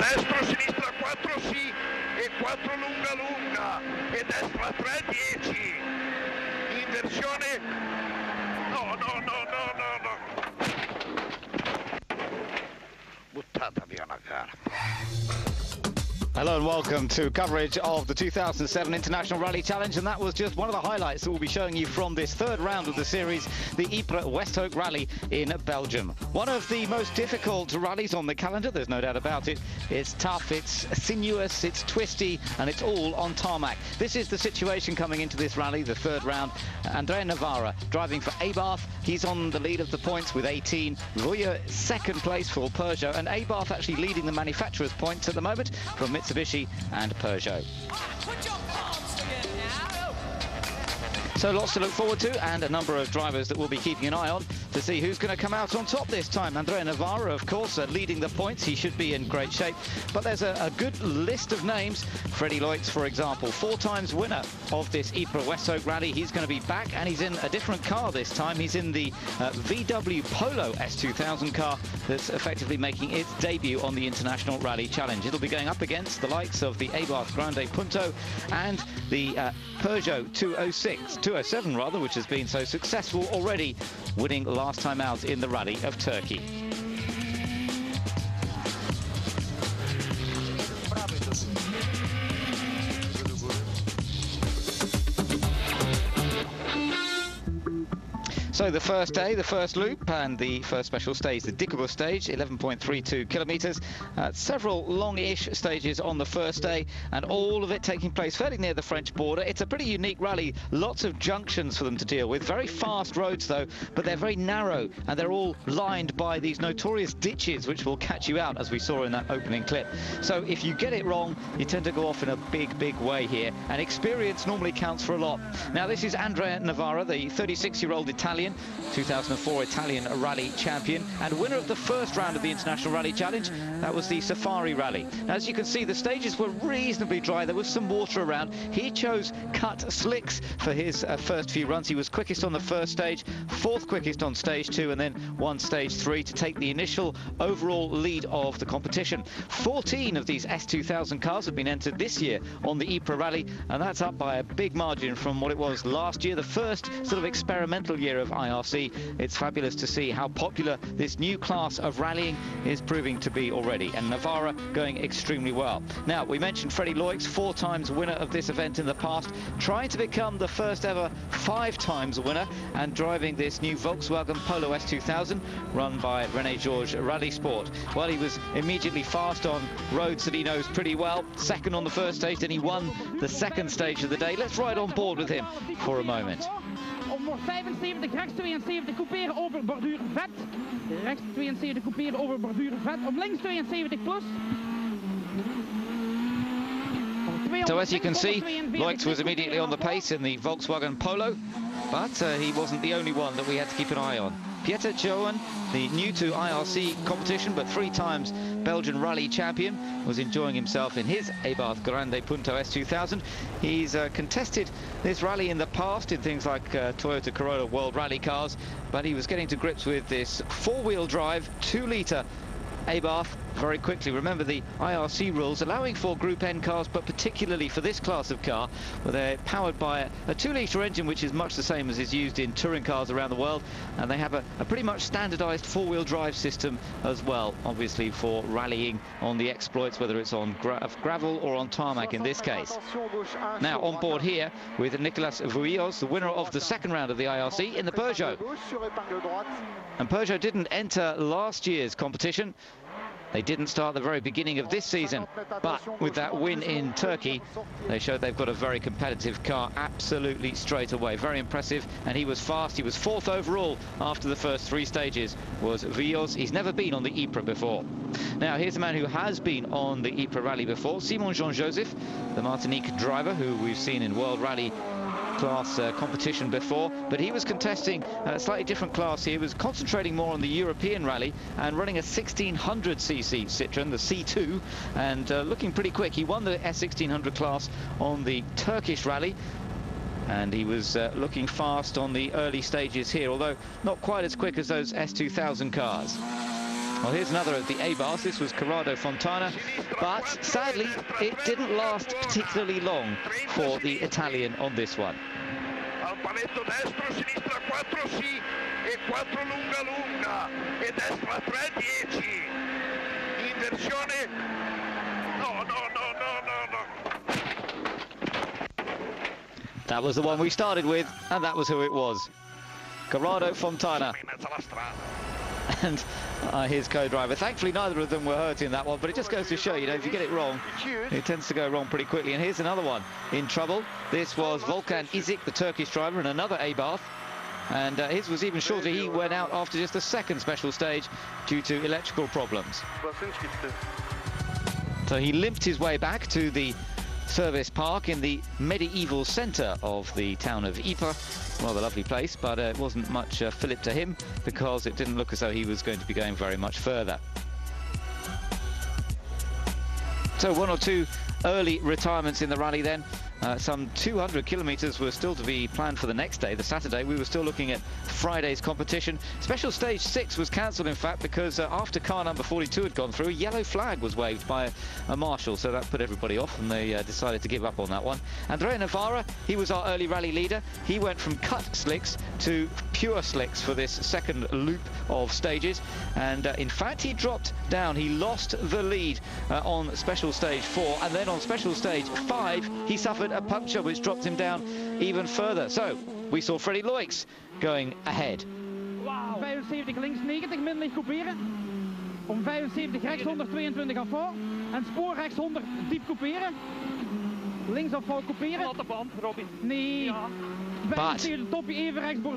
destro, sinistra 4 sì e 4 lunga lunga e destra 3 10, inversione, no, buttata via una gara. Hello and welcome to coverage of the 2007 International Rally Challenge, and that was just one of the highlights that we'll be showing you from this third round of the series, the Ypres Westhoek Rally in Belgium. One of the most difficult rallies on the calendar, there's no doubt about it. It's tough, it's sinuous, it's twisty, and it's all on tarmac. This is the situation coming into this rally, the third round. Andrea Navarra driving for Abarth. He's on the lead of the points with 18. Vuya second place for Peugeot, and Abarth actually leading the manufacturers' points at the moment from Mitsubishi and Peugeot. So lots to look forward to, and a number of drivers that we'll be keeping an eye on to see who's going to come out on top this time. Andrea Navarra, of course, leading the points. He should be in great shape. But there's a good list of names. Freddie Leutz, for example, 4 times winner of this Ypres Westhoek Rally. He's going to be back, and he's in a different car this time. He's in the VW Polo S2000 car that's effectively making its debut on the International Rally Challenge. It'll be going up against the likes of the Abarth Grande Punto and the Peugeot 207 rather, which has been so successful already, winning last time out in the Rally of Turkey. So the first day, the first loop, and the first special stage, the Dikkerbos stage, 11.32 kilometers. Several long-ish stages on the first day, and all of it taking place fairly near the French border. It's a pretty unique rally, lots of junctions for them to deal with. Very fast roads though, but they're very narrow, and they're all lined by these notorious ditches, which will catch you out, as we saw in that opening clip. So if you get it wrong, you tend to go off in a big way here, and experience normally counts for a lot. Now this is Andrea Navarra, the 36-year-old Italian, 2004 Italian rally champion and winner of the first round of the International Rally Challenge. That was the Safari Rally. Now, as you can see, the stages were reasonably dry. There was some water around. He chose cut slicks for his first few runs. He was quickest on the first stage, 4th quickest on stage 2, and then won stage 3 to take the initial overall lead of the competition. 14 of these S2000 cars have been entered this year on the Ypres Rally, and that's up by a big margin from what it was last year, the first sort of experimental year of IRC. It's fabulous to see how popular this new class of rallying is proving to be already, and Navarra going extremely well. Now, we mentioned Freddie Leutz, 4 times winner of this event in the past, trying to become the first ever 5 times winner, and driving this new Volkswagen Polo S2000 run by René Georges Rally Sport. Well, he was immediately fast on roads that he knows pretty well. Second on the first stage, then he won the second stage of the day. Let's ride on board with him for a moment. Omhoog 75, rechts 72 couperen over borduur vet. Rechts 72 couperen over borduur vet. Op links 72 plus. So as you can see, Leutz was immediately on the pace in the Volkswagen Polo, but he wasn't the only one that we had to keep an eye on. Pieter Johan, the new to IRC competition but 3 times Belgian rally champion, was enjoying himself in his Abarth Grande Punto S2000. He's contested this rally in the past in things like Toyota Corolla World Rally cars, but he was getting to grips with this 4-wheel drive 2-litre Abarth very quickly. Remember the IRC rules allowing for Group N cars, but particularly for this class of car, where they're powered by a 2-litre engine, which is much the same as is used in touring cars around the world, and they have a pretty much standardized 4-wheel drive system as well, obviously for rallying on the exploits, whether it's on gravel or on tarmac in this case. Now on board here with Nicolas Vuillos, the winner of the second round of the IRC in the Peugeot. And Peugeot didn't enter last year's competition. They didn't start the very beginning of this season, but with that win in Turkey, they showed they've got a very competitive car absolutely straight away. Very impressive, and he was fast. He was 4th overall after the first 3 stages, was Villos. He's never been on the Ypres before. Now, here's a man who has been on the Ypres Rally before, Simon Jean-Joseph, the Martinique driver who we've seen in World Rally class competition before, but he was contesting a slightly different class here. He was concentrating more on the European rally and running a 1600cc Citroen, the C2, and looking pretty quick. He won the S1600 class on the Turkish rally, and he was looking fast on the early stages here, although not quite as quick as those S2000 cars. Well, here's another of the A-bars. This was Corrado Fontana, but sadly, it didn't last particularly long for the Italian on this one. Al paletto destro, sinistra 4 sì, e 4 lunga lunga, e destra 3, 10. Inversione, no. That was the one we started with, and that was who it was. Corrado Fontana and his co-driver. Thankfully, neither of them were hurt in that one, but it just goes to show, you know, if you get it wrong, it tends to go wrong pretty quickly. And here's another one in trouble. This was Volkan Izik, the Turkish driver, in another A-bath. And his was even shorter. He went out after just the second special stage due to electrical problems. So he limped his way back to the service park in the medieval centre of the town of Ypres. Rather lovely place, but it wasn't much fillip to him because it didn't look as though he was going to be going very much further. So 1 or 2 early retirements in the rally then. Some 200 kilometres were still to be planned for the next day, the Saturday. We were still looking at Friday's competition. Special stage 6 was cancelled, in fact, because after car number 42 had gone through, a yellow flag was waved by a marshal, so that put everybody off, and they decided to give up on that one. Andrea Navarra, he was our early rally leader. He went from cut slicks to pure slicks for this second loop of stages, and in fact he dropped down. He lost the lead on special stage 4, and then on special stage 5 he suffered a puncture which dropped him down even further. So we saw Freddie Loix going ahead. Wow. 75 links 90 middenlicht couperen. Om 75 rechts 122 afval. En spoor rechts 100 diep couperen. Links afval couperen. Nee. But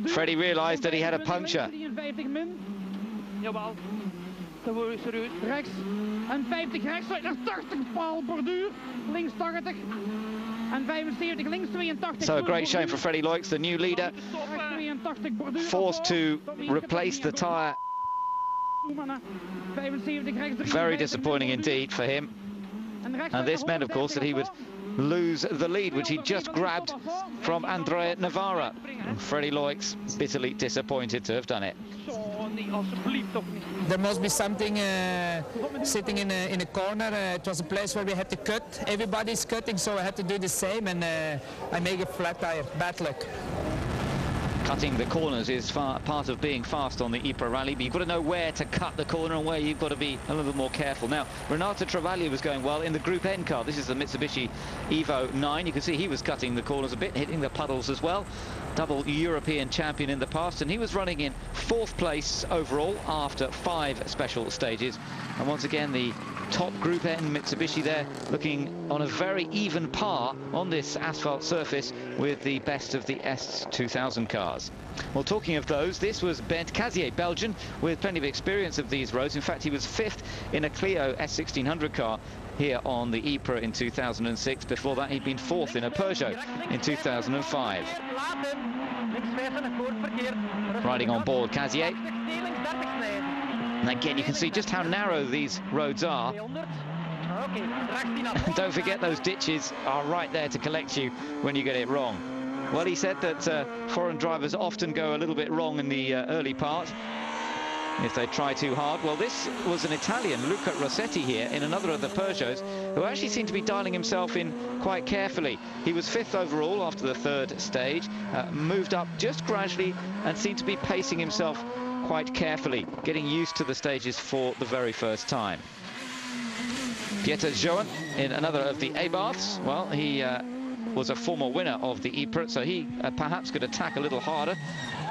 Freddie realised that he had a puncture. Jawel. Rechts. En 50 rechts. 80 paal borduur. Links 80. En 75 links 82. So a great shame for Freddie Loix, the new leader, forced to replace the tyre. Very disappointing indeed for him. And this meant, of course, that he would lose the lead, which he just grabbed from Andrea Navarra. And Freddie Loix bitterly disappointed to have done it. There must be something sitting in a corner. It was a place where we had to cut. Everybody's cutting, so I had to do the same, and I make a flat tire. Bad luck. Cutting the corners is part of being fast on the Ypres rally, but you've got to know where to cut the corner and where you've got to be a little bit more careful. Now, Renato Travaglia was going well in the Group N car. This is the Mitsubishi Evo 9. You can see he was cutting the corners a bit, hitting the puddles as well. Double European champion in the past, and he was running in 4th place overall after 5 special stages. And once again, the top Group N Mitsubishi there, looking on a very even par on this asphalt surface with the best of the S2000 cars. Well, talking of those, this was Bent Cazier, Belgian, with plenty of experience of these roads. In fact, he was 5th in a Clio S1600 car here on the Ypres in 2006. Before that, he'd been 4th in a Peugeot in 2005. Riding on board Cazier. And again, you can see just how narrow these roads are. And don't forget, those ditches are right there to collect you when you get it wrong. Well, he said that foreign drivers often go a little bit wrong in the early part if they try too hard. Well, this was an Italian, Luca Rossetti, here in another of the Peugeots, who actually seemed to be dialing himself in quite carefully. He was 5th overall after the 3rd stage, moved up just gradually and seemed to be pacing himself quite carefully, getting used to the stages for the very first time. Pieter Johan in another of the A-baths. Well, he was a former winner of the Ypres, so he perhaps could attack a little harder,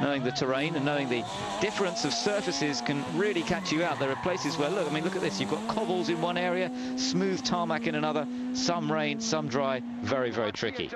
knowing the terrain and knowing the difference of surfaces can really catch you out. There are places where, look, I mean, look at this. You've got cobbles in one area, smooth tarmac in another, some rain, some dry, very, very tricky.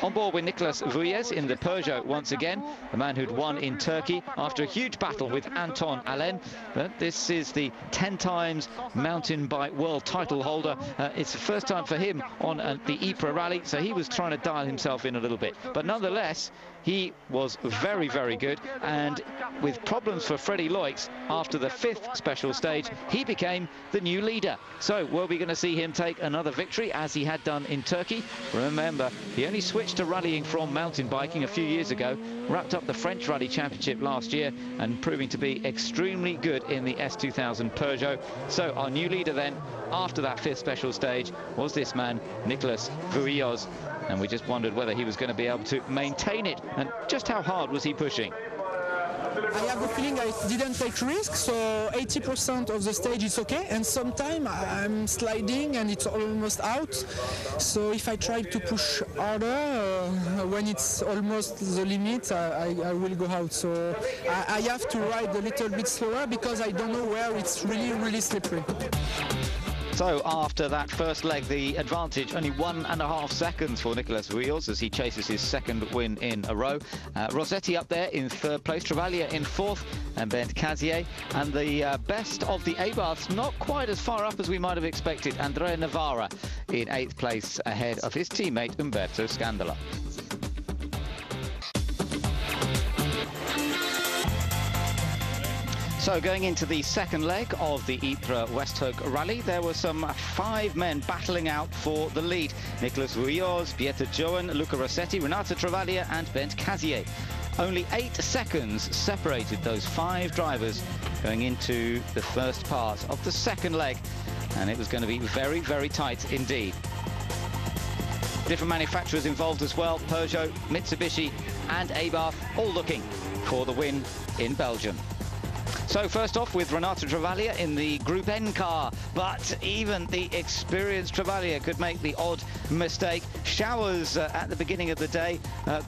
On board with Nicolas Vuyes in the Peugeot once again, the man who'd won in Turkey after a huge battle with Anton Allen. But this is the 10 times mountain bike world title holder. It's the first time for him on the Ypres rally, so he was trying to dial himself in a little bit. But nonetheless, he was very, very good, and with problems for Freddie Loix after the 5th special stage, he became the new leader. So were we going to see him take another victory as he had done in Turkey? Remember, he only switched to rallying from mountain biking a few years ago, wrapped up the French Rally Championship last year and proving to be extremely good in the S2000 Peugeot. So our new leader then, after that 5th special stage, was this man, Nicolas Vuilloz. And we just wondered whether he was going to be able to maintain it, and just how hard was he pushing. I have the feeling I didn't take risks, so 80% of the stage is okay, and sometimes I'm sliding and it's almost out. So if I try to push harder, when it's almost the limit, I will go out. So I have to ride a little bit slower because I don't know where it's really, really slippery. So after that first leg, the advantage only 1.5 seconds for Nicolas Vuilloz as he chases his 2nd win in a row. Rossetti up there in 3rd place, Travaglia in 4th, and Bernd Casier. And the best of the A-Baths, not quite as far up as we might have expected, Andrea Navarra in 8th place ahead of his teammate Umberto Scandola. So going into the 2nd leg of the Ypres Westhoek rally, there were some 5 men battling out for the lead. Nicolas Vuilloz, Pieter Joen, Luca Rossetti, Renato Travaglia and Bernd Casier. Only 8 seconds separated those 5 drivers going into the first part of the 2nd leg, and it was going to be very, very tight indeed. Different manufacturers involved as well, Peugeot, Mitsubishi and A-Bath, all looking for the win in Belgium. So first off with Renato Travaglia in the Group N car, but even the experienced Travaglia could make the odd mistake. Showers at the beginning of the day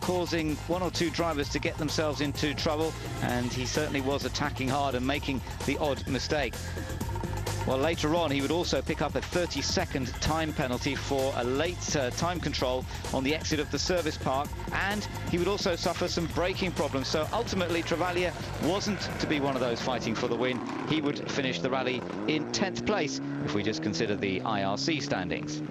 causing 1 or 2 drivers to get themselves into trouble, and he certainly was attacking hard and making the odd mistake. Well, later on, he would also pick up a 30-second time penalty for a late time control on the exit of the service park, and he would also suffer some braking problems. So ultimately, Travaglia wasn't to be one of those fighting for the win. He would finish the rally in 10th place if we just consider the IRC standings.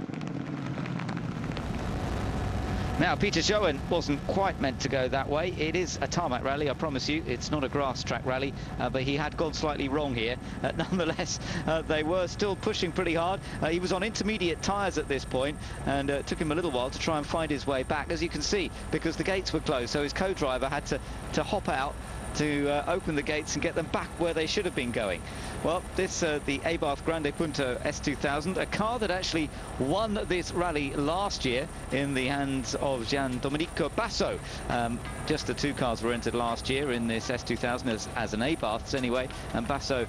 Now, Pieter Joen wasn't quite meant to go that way. It is a tarmac rally, I promise you. It's not a grass track rally, but he had gone slightly wrong here. Nonetheless, they were still pushing pretty hard. He was on intermediate tyres at this point, and it took him a little while to try and find his way back, as you can see, because the gates were closed. So his co-driver had to hop out to open the gates and get them back where they should have been going. Well, this the A-Bath Grande Punto S2000, a car that actually won this rally last year in the hands of Gian Domenico Basso. Just the 2 cars were entered last year in this S2000 as an A-Baths anyway, and Basso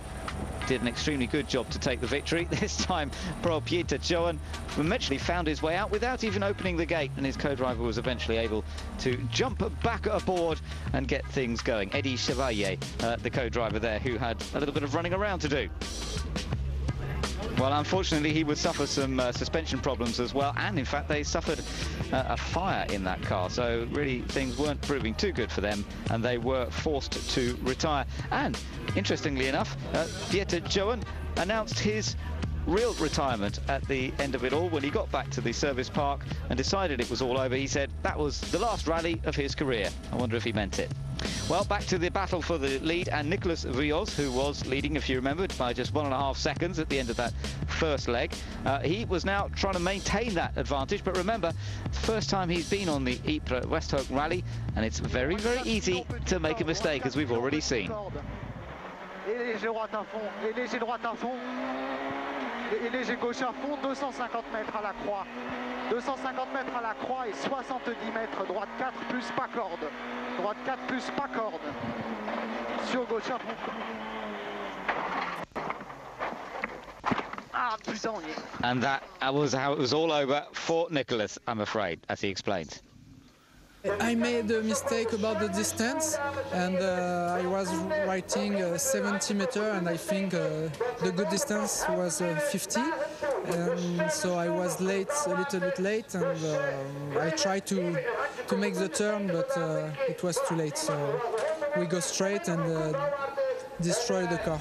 did an extremely good job to take the victory. This time, Pro Pieter Joen eventually found his way out without even opening the gate, and his co-driver was eventually able to jump back aboard and get things going. Eddie Chevalier, the co-driver there, who had a little bit of running around to do. Well, unfortunately, he would suffer some suspension problems as well, and in fact, they suffered a fire in that car, so really things weren't proving too good for them, and they were forced to retire. And interestingly enough, Pieter Joen announced his real retirement at the end of it all when he got back to the service park and decided it was all over. He said that was the last rally of his career. I wonder if he meant it. Well, back to the battle for the lead, and Nicolas Vuilloz, who was leading, if you remembered, by just 1.5 seconds at the end of that first leg. He was now trying to maintain that advantage, but remember, first time he's been on the Ypres Westhoek rally, and it's very, very easy to make a mistake, as we've already seen. Et léger droite à fond, et léger droite à fond, et léger gauche à fond, 250 mètres à la croix. 250 mètres à la croix et 70 mètres, droite 4 plus pas corde. Droite 4 plus pas corde. Sur gauche à fond. Ah putain, on y est. And that was how it was all over for Nicolas, I'm afraid, as he explained. I made a mistake about the distance, and I was writing 70 meters, and I think the good distance was 50, and so I was late, a little bit late, and I tried to make the turn, but it was too late, so we go straight and destroy the car.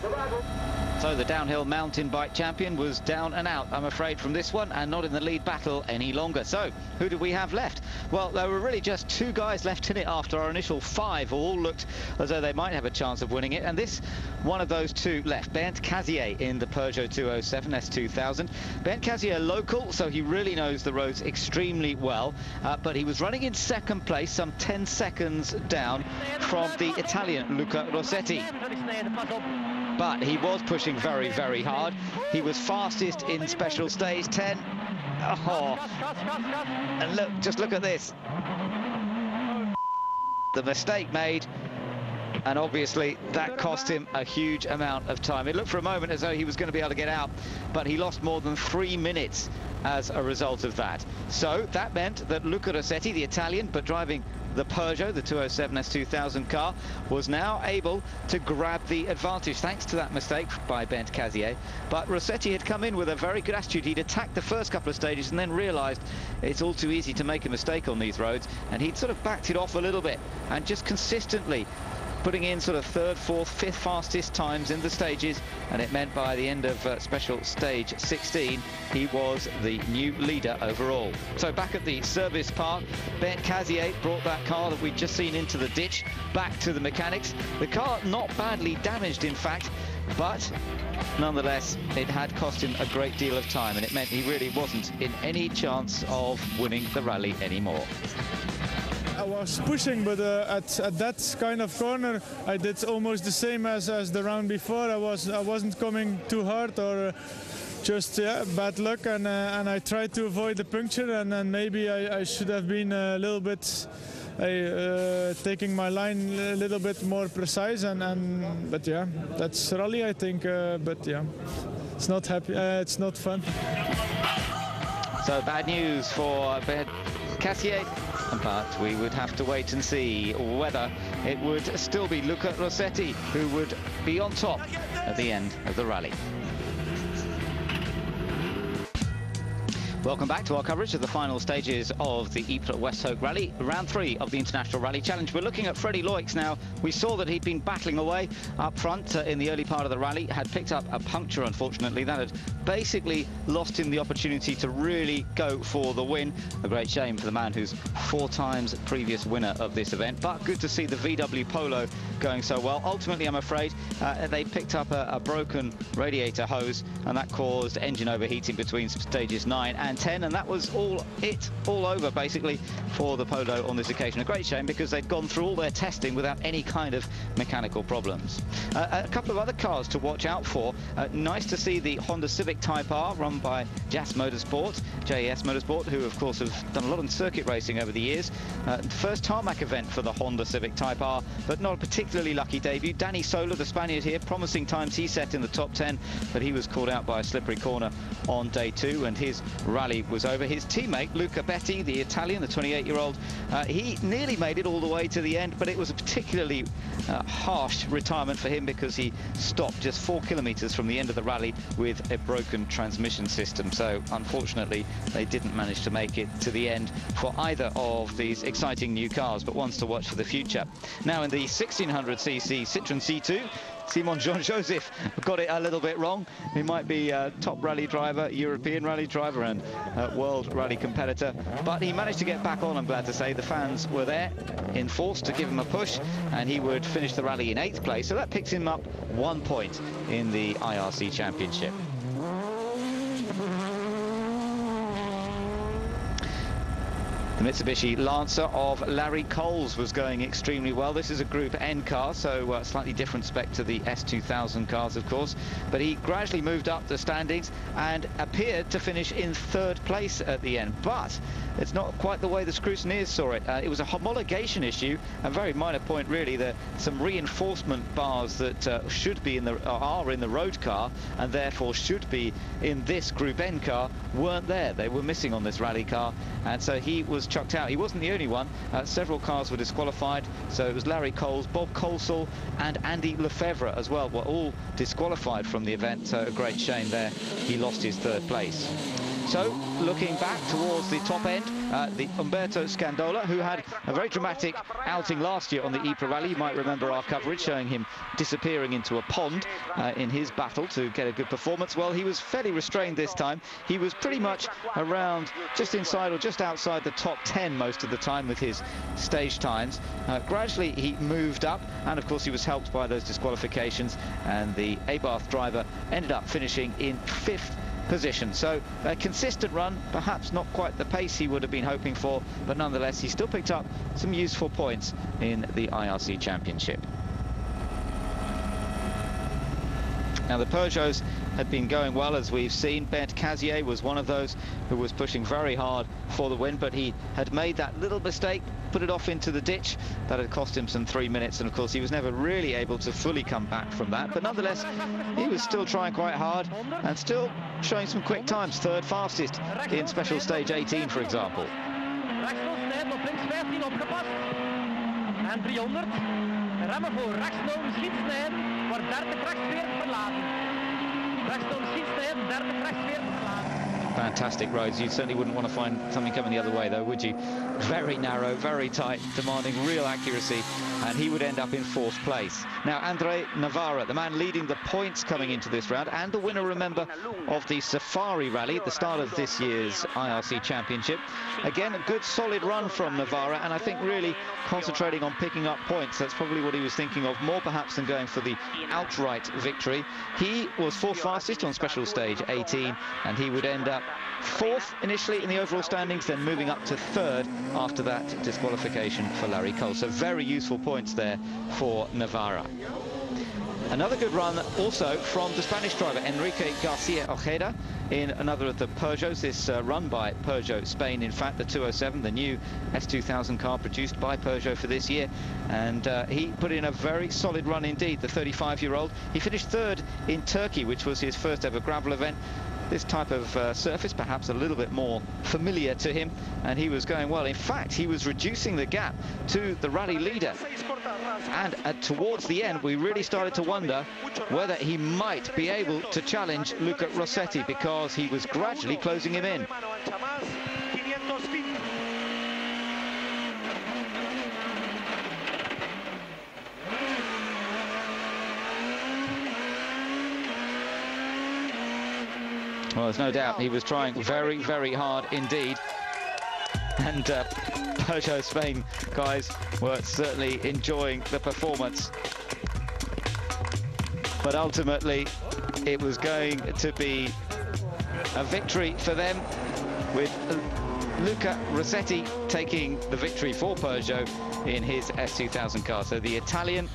So the downhill mountain bike champion was down and out, I'm afraid, from this one, and not in the lead battle any longer. So who do we have left? Well, there were really just 2 guys left in it after our initial 5 who all looked as though they might have a chance of winning it, and this one of those 2 left, Bernd Casier in the Peugeot 207 S2000. Bernd Casier local, so he really knows the roads extremely well, but he was running in 2nd place, some 10 seconds down from the Italian Luca Rossetti. But he was pushing very, very hard. He was fastest in special stage 10. Oh, and look, just look at this. The mistake made, and obviously that cost him a huge amount of time. It looked for a moment as though he was going to be able to get out, but he lost more than 3 minutes as a result of that. So that meant that Luca Rossetti, the Italian, but driving the Peugeot, the 207 S2000 car, was now able to grab the advantage thanks to that mistake by Bernd Casier. But Rossetti had come in with a very good attitude. He'd attacked the first couple of stages and then realised it's all too easy to make a mistake on these roads, and he'd sort of backed it off a little bit and just consistently putting in sort of 3rd, 4th, 5th fastest times in the stages, and it meant by the end of special stage 16 he was the new leader overall. So back at the service park, Bernd Casier brought that car that we'd just seen into the ditch back to the mechanics. The car not badly damaged, in fact, but nonetheless it had cost him a great deal of time, and it meant he really wasn't in any chance of winning the rally anymore. I was pushing, but at that kind of corner I did almost the same as the round before. I wasn't coming too hard, or just bad luck, and I tried to avoid the puncture, and then maybe I should have been a little bit taking my line a little bit more precise, but yeah, that's rally, I think, but yeah, it's not happy, it's not fun. So bad news for Bernd Casier, but we would have to wait and see whether it would still be Luca Rossetti who would be on top at the end of the rally. Welcome back to our coverage of the final stages of the Ypres Westhoek Rally, round 3 of the International Rally Challenge. We're looking at Freddie Loix now. We saw that he'd been battling away up front in the early part of the rally, had picked up a puncture, unfortunately. That had basically lost him the opportunity to really go for the win. A great shame for the man who's 4 times previous winner of this event, but good to see the VW Polo going so well. Ultimately, I'm afraid, they picked up a broken radiator hose, and that caused engine overheating between stages 9 and 10, and that was all over basically for the Polo on this occasion. A great shame, because they'd gone through all their testing without any kind of mechanical problems. A couple of other cars to watch out for. Nice to see the Honda Civic Type R run by JAS Motorsport, who of course have done a lot in circuit racing over the years. First tarmac event for the Honda Civic Type R, but not a particularly lucky debut. Danny Sola, the Spaniard here, promising times he set in the top 10, but he was caught out by a slippery corner on day 2, and his rally was over. His teammate Luca Betti, the Italian, the 28-year-old, he nearly made it all the way to the end, but it was a particularly harsh retirement for him, because he stopped just 4 kilometers from the end of the rally with a broken transmission system. So unfortunately they didn't manage to make it to the end for either of these exciting new cars, but ones to watch for the future. Now in the 1600cc Citroën C2, Simon Jean-Joseph got it a little bit wrong. He might be a top rally driver, European rally driver, and world rally competitor, but he managed to get back on, I'm glad to say. The fans were there in force to give him a push, and he would finish the rally in 8th place, so that picks him up 1 point in the IRC Championship. The Mitsubishi Lancer of Larry Coles was going extremely well. This is a Group N car, so slightly different spec to the S2000 cars, of course. But he gradually moved up the standings and appeared to finish in 3rd place at the end. But it's not quite the way the scrutineers saw it. It was a homologation issue, a very minor point really. There are some reinforcement bars that should be in the are in the road car, and therefore should be in this Group N car, weren't there. They were missing on this rally car, and so he was chucked out. He wasn't the only one. Several cars were disqualified, so it was Larry Coles, Bob Colesall and Andy Lefebvre as well were all disqualified from the event, so a great shame there. He lost his 3rd place. So, looking back towards the top end, the Umberto Scandola, who had a very dramatic outing last year on the Ypres Rally. You might remember our coverage showing him disappearing into a pond in his battle to get a good performance. Well, he was fairly restrained this time. He was pretty much around just inside or just outside the top 10 most of the time with his stage times. Gradually, he moved up, and of course, he was helped by those disqualifications, and the Abarth driver ended up finishing in 5th position. So a consistent run, perhaps not quite the pace he would have been hoping for, but nonetheless he still picked up some useful points in the IRC Championship. Now the Peugeots had been going well, as we've seen. Bernd Casier was one of those who was pushing very hard for the win, but he had made that little mistake, put it off into the ditch. That had cost him some 3 minutes, and of course he was never really able to fully come back from that. But nonetheless, he was still trying quite hard and still showing some quick times. 3rd fastest in special stage 18, for example. En 300. Remmen voor rechtsloom schietsnijden, wordt 30 rechtsveer verlaten. Rechtsloom schietsnijden, 30 rechtsveer verlaten. Fantastic roads. You certainly wouldn't want to find something coming the other way, though, would you? Very narrow, very tight, demanding real accuracy, and he would end up in 4th place. Now, Andre Navarra, the man leading the points coming into this round, and the winner, remember, of the Safari Rally at the start of this year's IRC Championship. Again, a good solid run from Navarra, and I think really concentrating on picking up points. That's probably what he was thinking of, more perhaps than going for the outright victory. He was 4th fastest on special stage 18, and he would end up 4th initially in the overall standings, then moving up to 3rd after that disqualification for Larry Cole. So very useful points there for Navarra. Another good run also from the Spanish driver Enrique Garcia Ojeda in another of the Peugeots. This run by Peugeot Spain, in fact, the 207, the new S2000 car produced by Peugeot for this year. And he put in a very solid run indeed, the 35-year-old. He finished 3rd in Turkey, which was his first ever gravel event. This type of surface perhaps a little bit more familiar to him, and he was going well. In fact, he was reducing the gap to the rally leader, and towards the end we really started to wonder whether he might be able to challenge Luca Rossetti, because he was gradually closing him in. Well, there's no doubt he was trying very, very hard indeed. And Peugeot Spain guys were certainly enjoying the performance. But ultimately, it was going to be a victory for them, with Luca Rossetti taking the victory for Peugeot in his S2000 car. So the Italian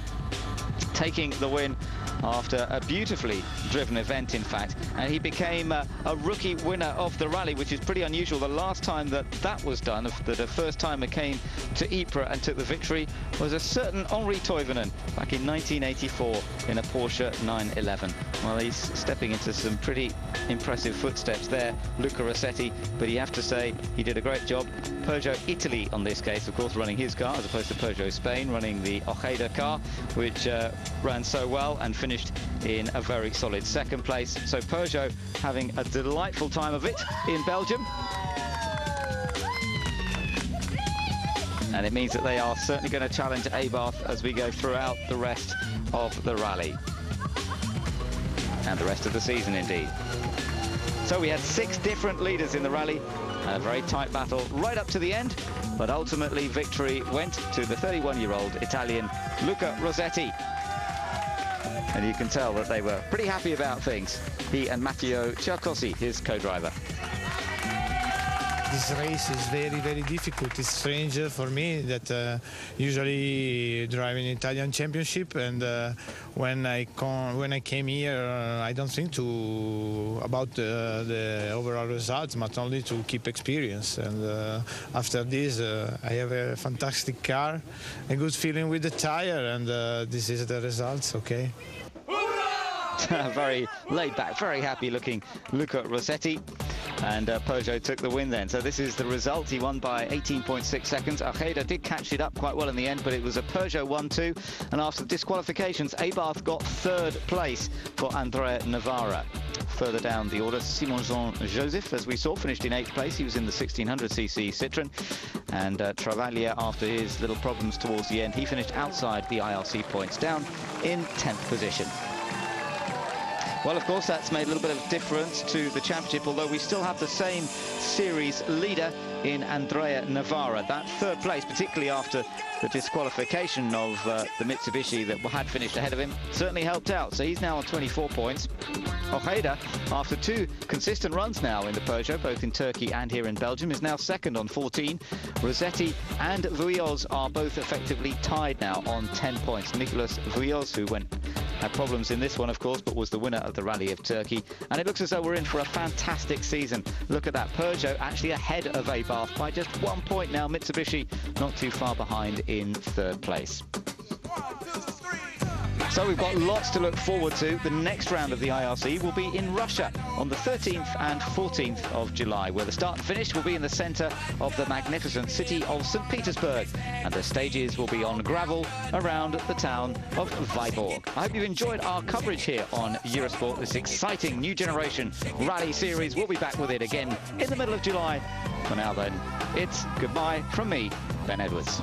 taking the win after a beautifully driven event, in fact, and he became a rookie winner of the rally, which is pretty unusual. The last time that was done, that a first-timer came to Ypres and took the victory, was a certain Henri Toivonen back in 1984 in a Porsche 911. Well, he's stepping into some pretty impressive footsteps there, Luca Rossetti, but you have to say he did a great job. Peugeot Italy, on this case, of course, running his car, as opposed to Peugeot Spain running the Ojeda car, which ran so well and finished in a very solid 2nd place. So Peugeot having a delightful time of it in Belgium. And it means that they are certainly going to challenge Abarth as we go throughout the rest of the rally. And the rest of the season, indeed. So we had 6 different leaders in the rally. A very tight battle right up to the end. But ultimately, victory went to the 31-year-old Italian Luca Rossetti. And you can tell that they were pretty happy about things, he and Matteo Ciarcosi, his co-driver. This race is very, very difficult. It's strange for me that usually driving Italian championship, and when I came here, I don't think about the overall results, but only to keep experience. And after this, I have a fantastic car, a good feeling with the tire, and this is the results. Okay. Very laid back, very happy looking Luca Rossetti, and Peugeot took the win then. So this is the result. He won by 18.6 seconds. Ojeda did catch it up quite well in the end, but it was a Peugeot 1-2, and after disqualifications, Abarth got 3rd place for Andrea Navarra. further down the order, Simon Jean-Joseph, as we saw, finished in 8th place. He was in the 1600cc Citroën. And Travaglia, after his little problems towards the end, he finished outside the IRC points, down in 10th position. Well, of course, that's made a little bit of difference to the championship, although we still have the same series leader in Andrea Navarra. That third place, particularly after the disqualification of the Mitsubishi that had finished ahead of him, certainly helped out. So he's now on 24 points. Ojeda, after 2 consistent runs now in the Peugeot, both in Turkey and here in Belgium, is now second on 14. Rossetti and Vuilloz are both effectively tied now on 10 points. Nicolas Vuilloz, who had problems in this one, of course, but was the winner of the Rally of Turkey. And it looks as though we're in for a fantastic season. Look at that, Peugeot actually ahead of Abarth by just 1 point now. Mitsubishi not too far behind in 3rd place. So we've got lots to look forward to. The next round of the IRC will be in Russia on the 13th and 14th of July, where the start and finish will be in the centre of the magnificent city of St. Petersburg, and the stages will be on gravel around the town of Vyborg. I hope you've enjoyed our coverage here on Eurosport, this exciting new generation rally series. We'll be back with it again in the middle of July. For now then, it's goodbye from me, Ben Edwards.